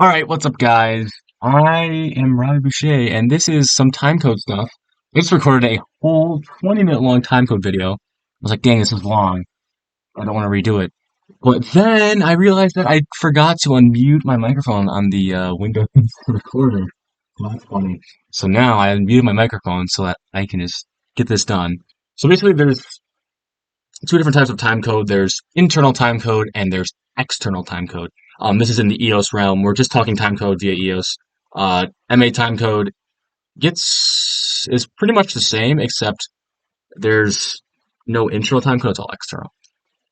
Alright, what's up guys? I am Robbie Boucher, and this is some timecode stuff. I just recorded a whole 20-minute long timecode video. I was like, dang, this is long. I don't want to redo it. But then I realized that I forgot to unmute my microphone on the Windows recorder. Well, that's funny. So now I unmuted my microphone so that I can just get this done. So basically there's two different types of timecode. There's internal timecode and there's external timecode. This is in the EOS realm. We're just talking timecode via EOS. MA timecode is pretty much the same, except there's no internal timecode. It's all external.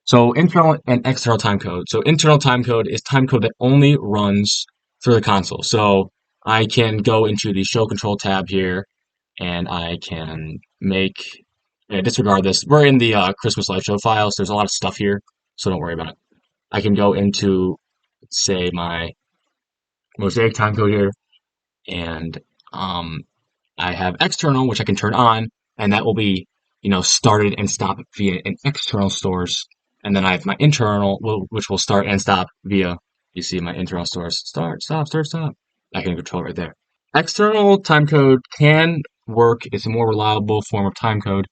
So internal and external timecode. So internal timecode is timecode that only runs through the console. So I can go into the Show Control tab here, and I can make disregard this. We're in the Christmas live show files. There's a lot of stuff here, so don't worry about it. I can go into, say, my Mosaic timecode here, and I have external, which I can turn on, and that will be, started and stopped via an external source. And then I have my internal, which will start and stop via, you see my internal source, start, stop, start, stop. I can control right there. External timecode can work. It's a more reliable form of timecode,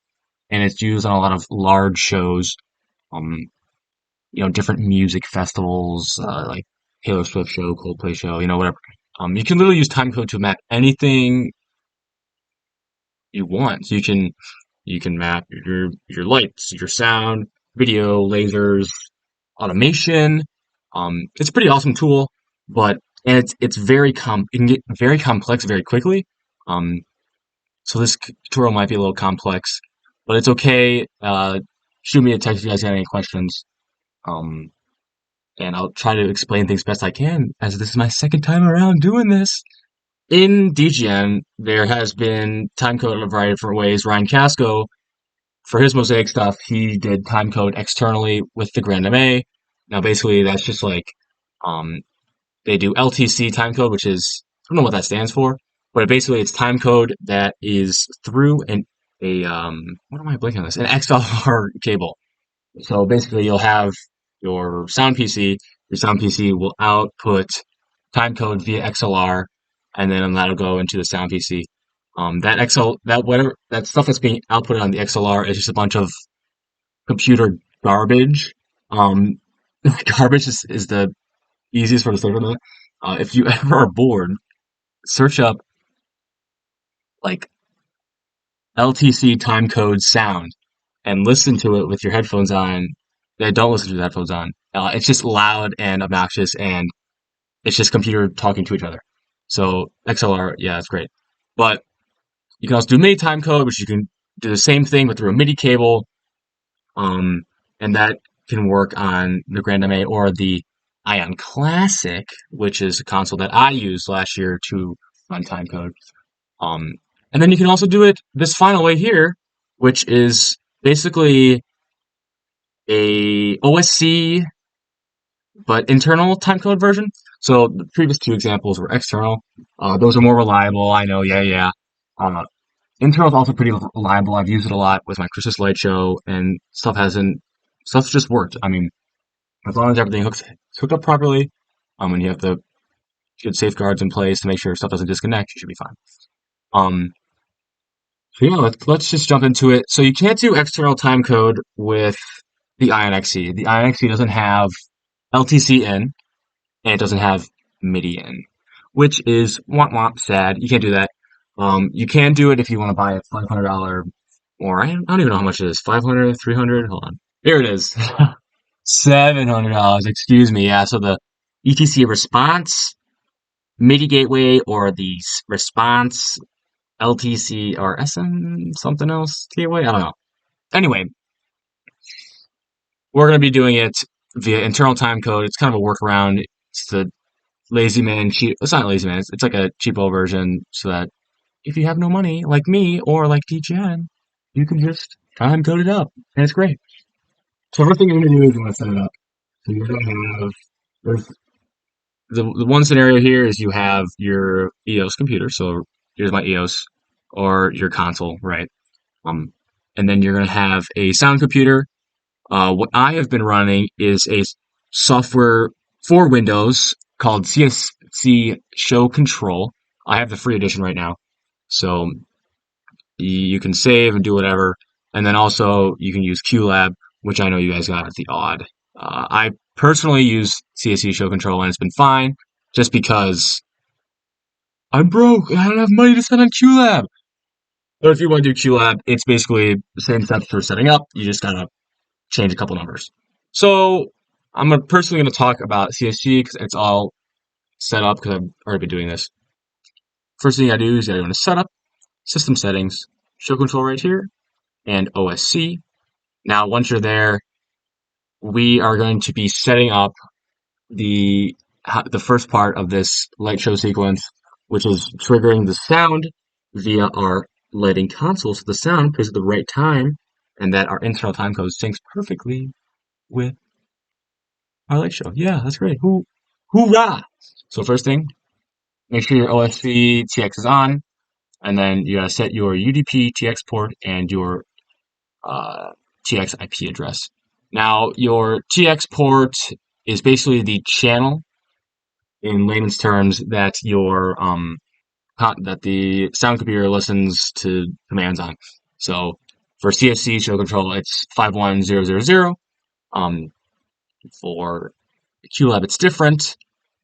and it's used on a lot of large shows, different music festivals, like Taylor Swift show, Coldplay show, whatever. You can literally use timecode to map anything you want. So you can map your lights, your sound, video, lasers, automation. It's a pretty awesome tool, but and it's it can get very complex very quickly. Um, so this tutorial might be a little complex, but it's okay. Shoot me a text if you guys have any questions. Um, and I'll try to explain things best I can, as this is my second time around doing this. In DGN, there has been timecode in a variety of different ways. Ryan Casco, for his Mosaic stuff, he did timecode externally with the Grand MA. Now, basically, that's just like um, they do LTC timecode, which is I don't know what that stands for, but basically it's timecode that is through what am I blinking on this? An XLR cable. So basically, you'll have your sound PC. Your sound PC will output timecode via XLR, and then that'll go into the sound PC. That stuff that's being outputted on the XLR is just a bunch of computer garbage. Um, garbage is the easiest way to say that. If you ever are bored, search up like LTC timecode sound and listen to it with your headphones on. Don't listen to the headphones on. It's just loud and obnoxious, and it's just computer talking to each other. So XLR, yeah, it's great. But you can also do MIDI timecode, which you can do the same thing but through a MIDI cable. Um, and that can work on the Grand MA or the Ion Classic, which is a console that I used last year to run timecode. Um, and then you can also do it this final way here, which is basically a OSC but internal timecode version. So the previous two examples were external. Those are more reliable. I know, yeah. Uh, internal is also pretty reliable. I've used it a lot with my Christmas light show, and stuff's just worked. I mean, as long as everything hooked up properly, and you have the good safeguards in place to make sure stuff doesn't disconnect, you should be fine. So yeah, let's just jump into it. So you can't do external timecode with the Ion XE. The Ion XE doesn't have LTC in, and it doesn't have MIDI in, which is womp womp sad. You can't do that. You can do it if you want to buy a $500 or I don't even know how much it is. 500, 300. Hold on. Here it is. $700. Excuse me. Yeah. So the ETC response MIDI gateway or the response LTC or SM something else gateway. I don't know. Anyway, we're going to be doing it via internal timecode. It's kind of a workaround. It's the lazy man cheap. It's not lazy man. It's like a cheapo version, so that if you have no money, like me or like DGN, you can just time code it up, and it's great. So first thing you're gonna do is you want to set it up. So you're gonna have there's the one scenario here is you have your EOS computer. So here's my EOS or your console, right? And then you're gonna have a sound computer. What I have been running is a software for Windows called CSC Show Control. I have the free edition right now, so you can save and do whatever. And then also you can use QLab, which I know you guys got at the odd. I personally use CSC Show Control and it's been fine, just because I'm broke and I don't have money to spend on QLab. But if you want to do QLab, it's basically the same steps for setting up. You just gotta change a couple numbers. So I'm personally going to talk about CSC because it's all set up because I've already been doing this. First thing you gotta do is you gotta go into Setup, System Settings, Show Control right here, and OSC. Now, once you're there, we are going to be setting up the first part of this light show sequence, which is triggering the sound via our lighting console, so the sound plays at the right time, and that our internal time code syncs perfectly with our light show. Yeah, that's great. Hoorah! So first thing, make sure your OSC TX is on, and then you gotta set your UDP TX port and your TX IP address. Now, your TX port is basically the channel, in layman's terms, that that the sound computer listens to commands on. So for CSC show control, it's 51000. For QLab, it's different.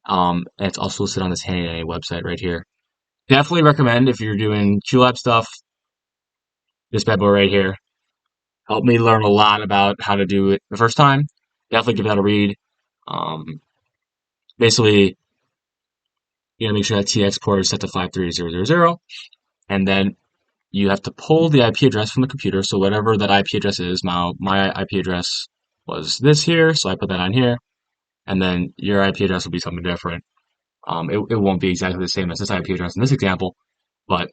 And it's also listed on this handy website right here. Definitely recommend, if you're doing QLab stuff, this bad boy right here. Helped me learn a lot about how to do it the first time. Definitely give that a read. Um, Basically, you gotta make sure that TX port is set to 53000, and then you have to pull the IP address from the computer. So whatever that IP address is, now my IP address was this here, so I put that on here, and then your IP address will be something different. It won't be exactly the same as this IP address in this example, but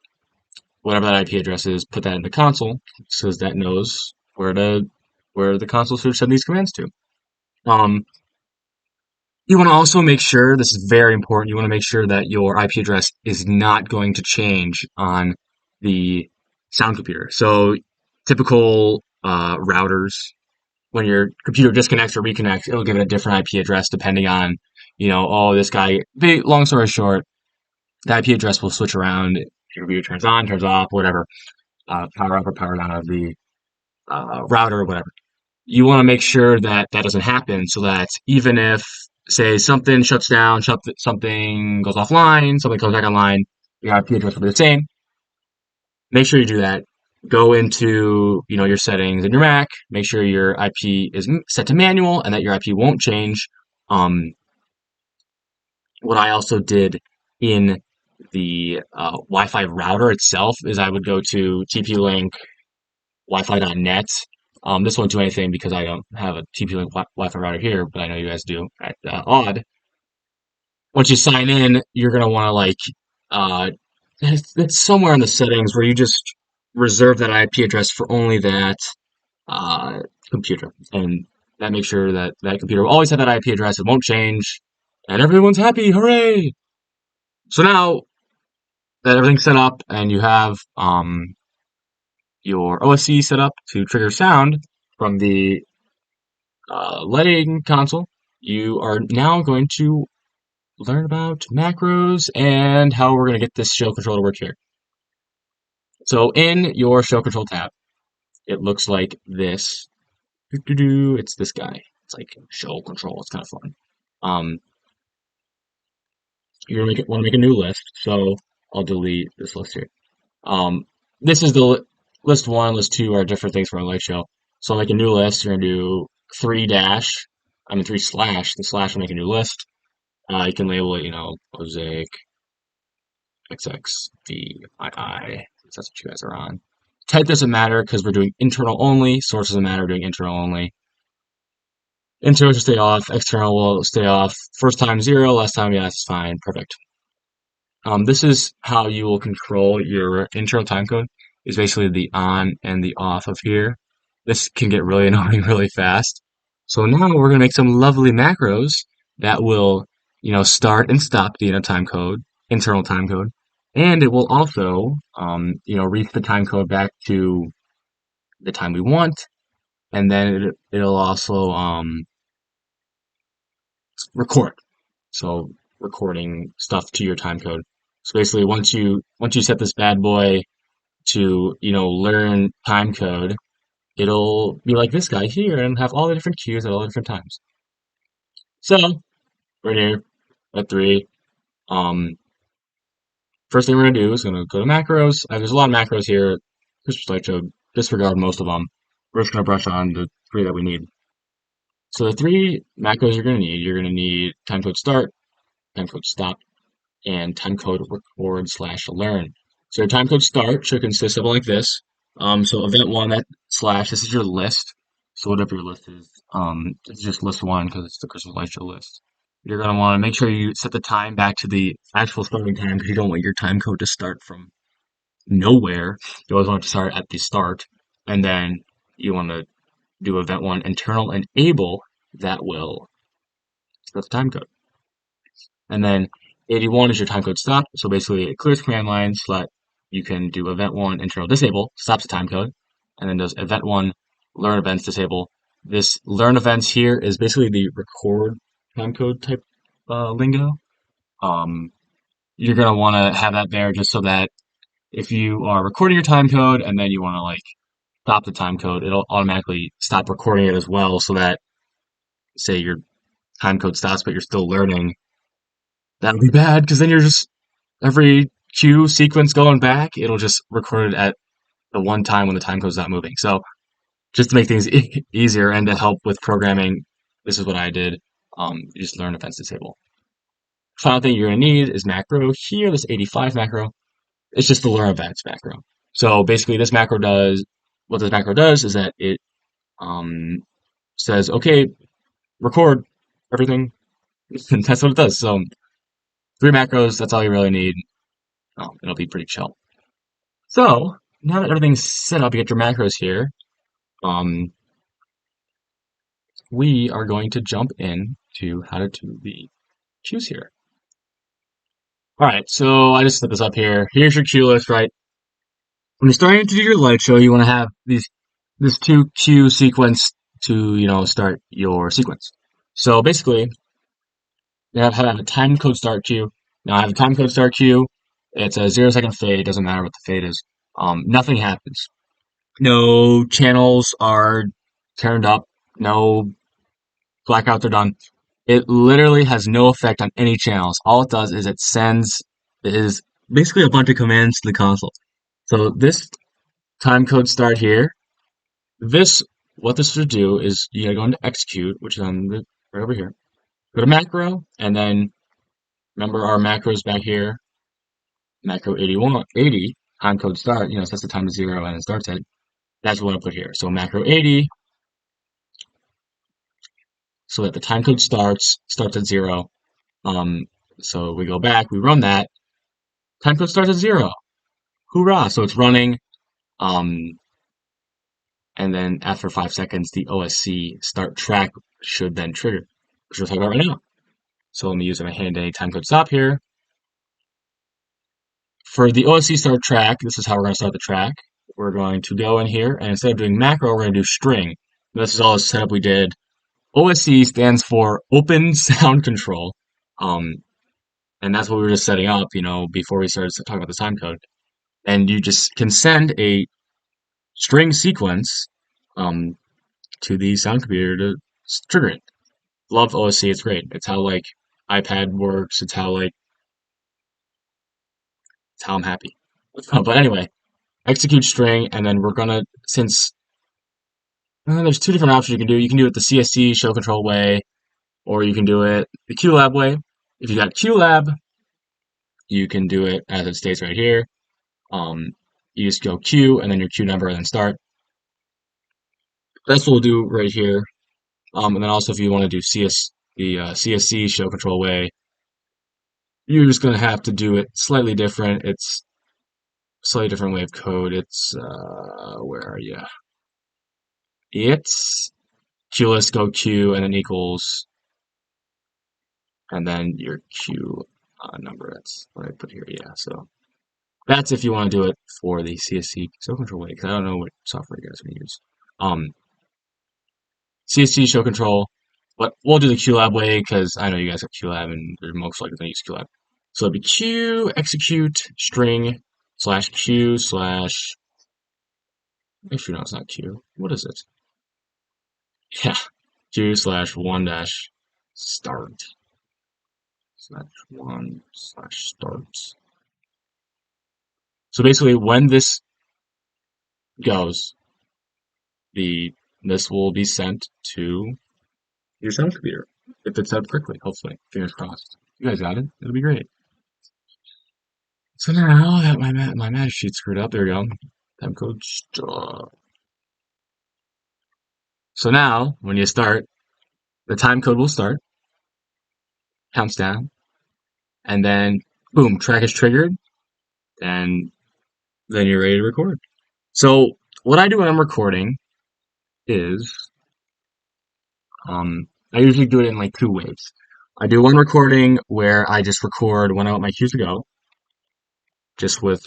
whatever that IP address is, put that in the console, so that knows where the console should send these commands to. Um, you want to also make sure, this is very important, you want to make sure that your IP address is not going to change on the sound computer. So typical routers, when your computer disconnects or reconnects, it'll give it a different IP address depending on, oh, this guy, long story short, the IP address will switch around. Your computer turns on, turns off, whatever, power up or power down of the router or whatever. You want to make sure that that doesn't happen, so that even if, say, something shuts down, something goes offline, something comes back online, your IP address will be the same. Make sure you do that. Go into, your settings in your Mac. Make sure your IP is set to manual and that your IP won't change. What I also did in the Wi-Fi router itself is I would go to TP-Link Wi-Fi.net. This won't do anything because I don't have a TP-Link Wi-Fi router here, but I know you guys do at Odd. Once you sign in, you're gonna want to it's somewhere in the settings where you just reserve that IP address for only that computer, and that makes sure that that computer will always have that IP address. It won't change, and everyone's happy. Hooray! So now that everything's set up and you have your OSC set up to trigger sound from the lighting console, you are now going to learn about macros and how we're going to get this show control to work here. So in your show control tab, it looks like this. It's this guy. It's like show control. It's kind of fun. You're gonna want to make a new list, so I'll delete this list here. This is the list 1, list 2 are different things from a light show. So I'll make a new list. You're gonna do 3 slash. The slash will make a new list. You can label it, Mosaic XXVII. That's what you guys are on. Type doesn't matter because we're doing internal only. Source doesn't matter, we're doing internal only. Internal should stay off. External will stay off. First time 0, last time yes, it's fine. Perfect. This is how you will control your internal timecode. Is basically the on and the off of here. This can get really annoying really fast. So now we're going to make some lovely macros that will, start and stop the internal timecode. And it will also, reach the timecode back to the time we want. And then it'll also record. So recording stuff to your timecode. So basically, once you set this bad boy to learn timecode, it'll be like this guy here and have all the different cues at all the different times. So right here at 3, um, first thing we're gonna do is gonna go to macros. There's a lot of macros here. Just like to disregard most of them. We're just gonna brush on the 3 that we need. So the 3 macros you're gonna need timecode start, timecode stop, and timecode record/learn. So your timecode start should consist of like this. So event 1 that slash, this is your list. So whatever your list is, it's just list 1 because it's the Christmas light show list. You're gonna want to make sure you set the time back to the actual starting time because you don't want your timecode to start from nowhere. You always want it to start at the start, and then you want to do event 1 internal enable that will start the timecode. And then 81 is your timecode stop. So basically it clears command line so that you can do event 1 internal disable, stops the timecode, and then does event 1 learn events disable. This learn events here is basically the record timecode type lingo. You're going to want to have that there just so that if you are recording your timecode and then you want to like stop the timecode, it'll automatically stop recording it as well so that say your timecode stops but you're still learning. That would be bad because then you're just every cue sequence going back, it'll just record it at the one time when the timecode's not moving. So just to make things easier and to help with programming, this is what I did. You just learn events disable. Final thing you're going to need is macro here, this 85 macro. It's just the learn events macro. So basically this macro does, what this macro does is that it says, okay, record everything. And that's what it does. So 3 macros, that's all you really need. It'll be pretty chill. So now that everything's set up, you get your macros here. We are going to jump in to how to do the cues here. All right, so I just set this up here. Here's your cue list, right? When you're starting to do your light show, you want to have this 2 cue sequence to start your sequence. So basically, you have a time code start cue. Now I have a time code start cue. It's a 0-second fade. It doesn't matter what the fade is. Nothing happens. No channels are turned up. No blackouts are done. It literally has no effect on any channels. All it does is it is basically a bunch of commands to the console. So this time code start here, what this should do is you gotta go into execute, which is on the right over here. Go to macro, and then remember our macros back here. Macro 80 time code start, sets the time to 0 and it starts it. That's what I put here. So macro 80, so that the time code starts at 0. So we go back, we run that. Time code starts at 0. Hoorah! So it's running. And then after 5 seconds, the OSC start track should then trigger, which we'll talk about right now. So let me use my handy timecode stop here. For the OSC start track, this is how we're going to start the track. We're going to go in here, and instead of doing macro, we're going to do string. This is all the setup we did. OSC stands for Open Sound Control. And that's what we were just setting up, before we started talking about the timecode. And you just can send a string sequence to the sound computer to trigger it. Love OSC, it's great. It's how like iPad works. It's how I'm happy. But anyway, execute string, and then we're gonna there's 2 different options you can do. You can do it the CSC Show Control way, or you can do it the QLab way. If you got QLab, you can do it as it states right here. You just go Q and then your Q number and then start. That's what we'll do right here. And then also if you want to do the CSC Show Control way, you're just going to have to do it slightly different. It's a slightly different way of code. It's, where are you? It's Q list, go Q, and then equals, and then your Q number. That's what I put here. Yeah, so that's if you want to do it for the CSC Show Control way, because I don't know what software you guys are going to use. CSC Show Control, But we'll do the QLab way because I know you guys have QLab and you're most likely going to use QLab. So it'll be Q execute string slash Q slash. Actually, no, it's not Q. What is it? Yeah, Q slash one dash start slash one slash start. So basically, when this goes, this will be sent to your sound computer if it's set up quickly. Hopefully, fingers crossed. You guys got it. It'll be great. So now that my match sheet screwed up, there we go. Timecode. So now, when you start, the timecode will start, counts down, and then boom, track is triggered, and then you're ready to record. So what I do when I'm recording is, I usually do it in like two ways. I do one recording where I just record when I want my cues to go, just with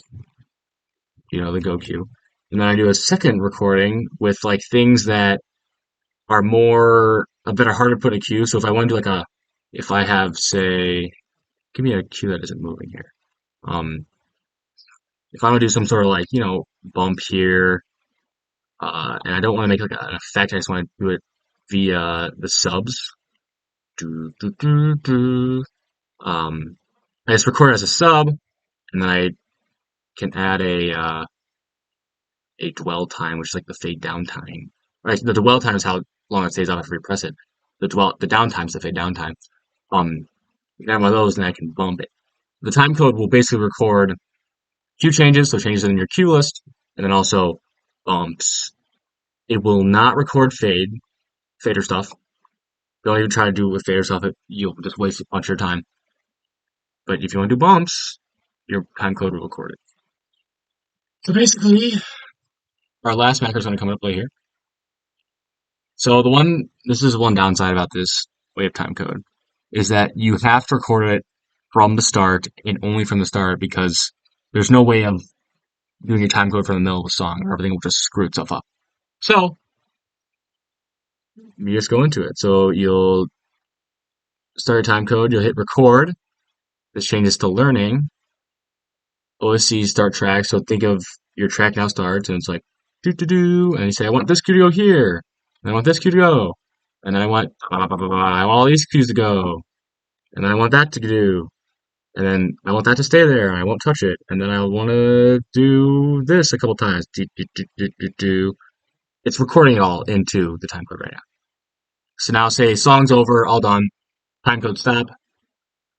the go cue, and then I do a second recording with like things that are harder to put a cue. So if I want to do if I have, say, give me a cue that isn't moving here. If I want to do some sort of bump here, and I don't want to make like an effect, I just want to do it via the subs. Do, do, do, do. I just record it as a sub, and then I can add a dwell time, which is like the fade down time. Right, the dwell time is how long it stays up after we press it. The downtime is the fade down time. You can have one of those, and I can bump it. The time code will basically record cue changes, so changes in your cue list, and then also bumps. It will not record fader stuff. Don't even try to do it with fader stuff. You'll just waste a bunch of your time. But if you want to do bumps, your time code will record it. So basically, our last macro is going to come into play here. So this is one downside about this way of time code, is that you have to record it from the start and only from the start, because there's no way of doing your time code from the middle of a song, or everything will just screw itself up. So you just go into it. So you'll start your time code, you'll hit record. This changes to learning. OSC start track. So think of your track now starts, and it's like do do do, and you say I want this cue to go here, and I want this cue to go, and then I want blah, blah, blah, blah, I want all these cues to go, and then I want that to do, and then I want that to stay there, and I won't touch it, and then I want to do this a couple times. Do, do, do, do, do, do. It's recording it all into the time code right now. So now say song's over, all done, time code stop.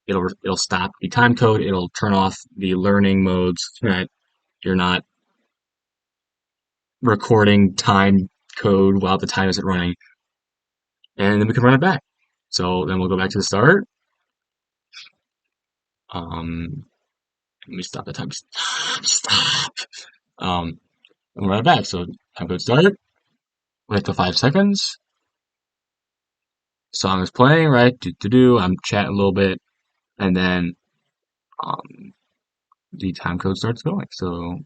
It'll stop the time code. It'll turn off the learning modes so that you're not recording time code while the time isn't running. And then we can run it back. So then we'll go back to the start. Let me stop the time. Stop. And we'll run it back. So time code start. Wait till 5 seconds. Song is playing, right? I'm chatting a little bit, and then the time code starts going. So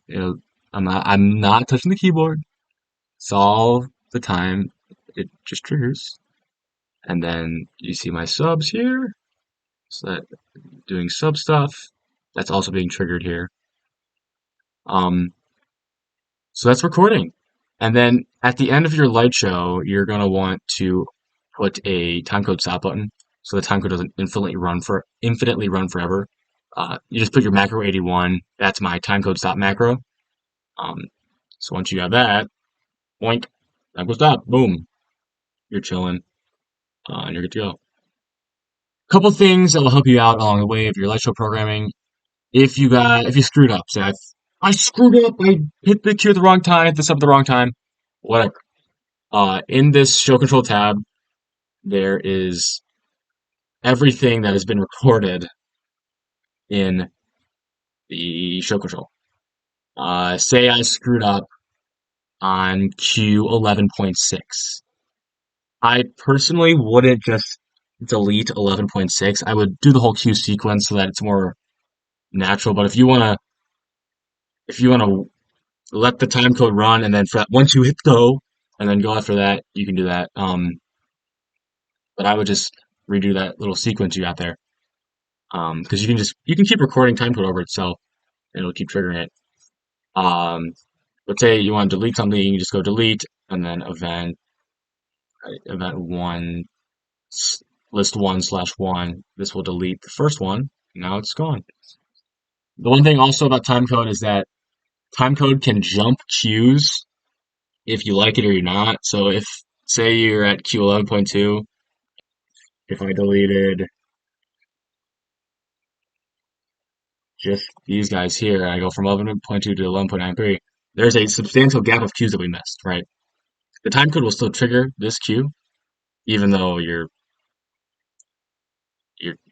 I'm not touching the keyboard. It's all the time. It just triggers, and then you see my subs here. So that doing sub stuff, that's also being triggered here. So that's recording, and then at the end of your light show, you're gonna want to put a timecode stop button, so the timecode doesn't infinitely run forever. You just put your macro 81. That's my timecode stop macro. So once you have that, boink, timecode stop, boom, you're chilling, and you're good to go. Couple things that will help you out along the way of your light show programming. If you screwed up, say I screwed up, I hit the cue at the wrong time, hit the sub at the wrong time, whatever. In this show control tab, there is everything that has been recorded in the show control. Say I screwed up on cue 11.6. I personally wouldn't just delete 11.6. I would do the whole cue sequence so that it's more natural. But if you wanna let the time code run, and then once you hit go and then go after that, you can do that. but I would just redo that little sequence you got there. Because you can keep recording timecode over itself and it'll keep triggering it. Let's say you want to delete something, you can just go delete and then event one list one slash one. This will delete the first one. Now it's gone. The one thing also about timecode is that timecode can jump queues if you like it or you're not. So if say you're at Q 11.2, if I deleted just these guys here, I go from 11.2 to 11.93, there's a substantial gap of queues that we missed, right? The timecode will still trigger this queue, even though you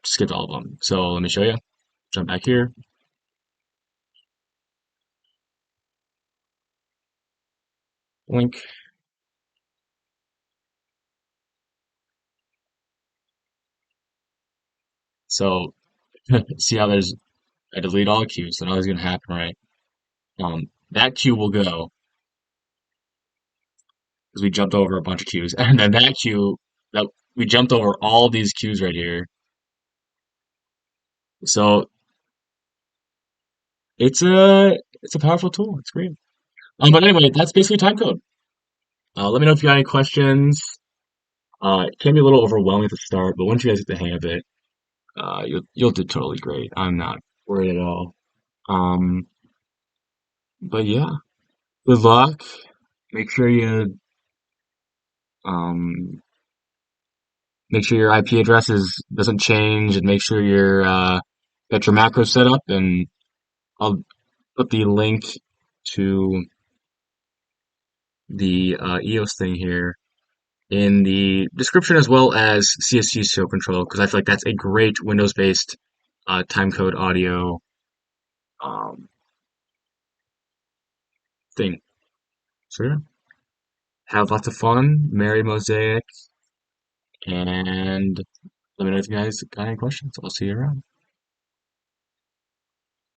skipped all of them. So let me show you. Jump back here. Link. So see how I delete all the queues, so nothing's gonna happen, right? That queue will go because we jumped over a bunch of queues, and then that queue that we jumped over all these queues right here. So it's a powerful tool. It's great. But anyway, that's basically timecode. Let me know if you got any questions. It can be a little overwhelming at the start, but once you guys get the hang of it, you'll do totally great. I'm not worried at all. Um, but yeah, good luck. Make sure you um make sure your IP address doesn't change, and make sure got your macro set up. And I'll put the link to the EOS thing here in the description as well as CSC Show Control because I feel like that's a great Windows-based timecode audio um, thing. So yeah, have lots of fun, merry Mosaic, and let me know if you guys got any questions. I'll see you around.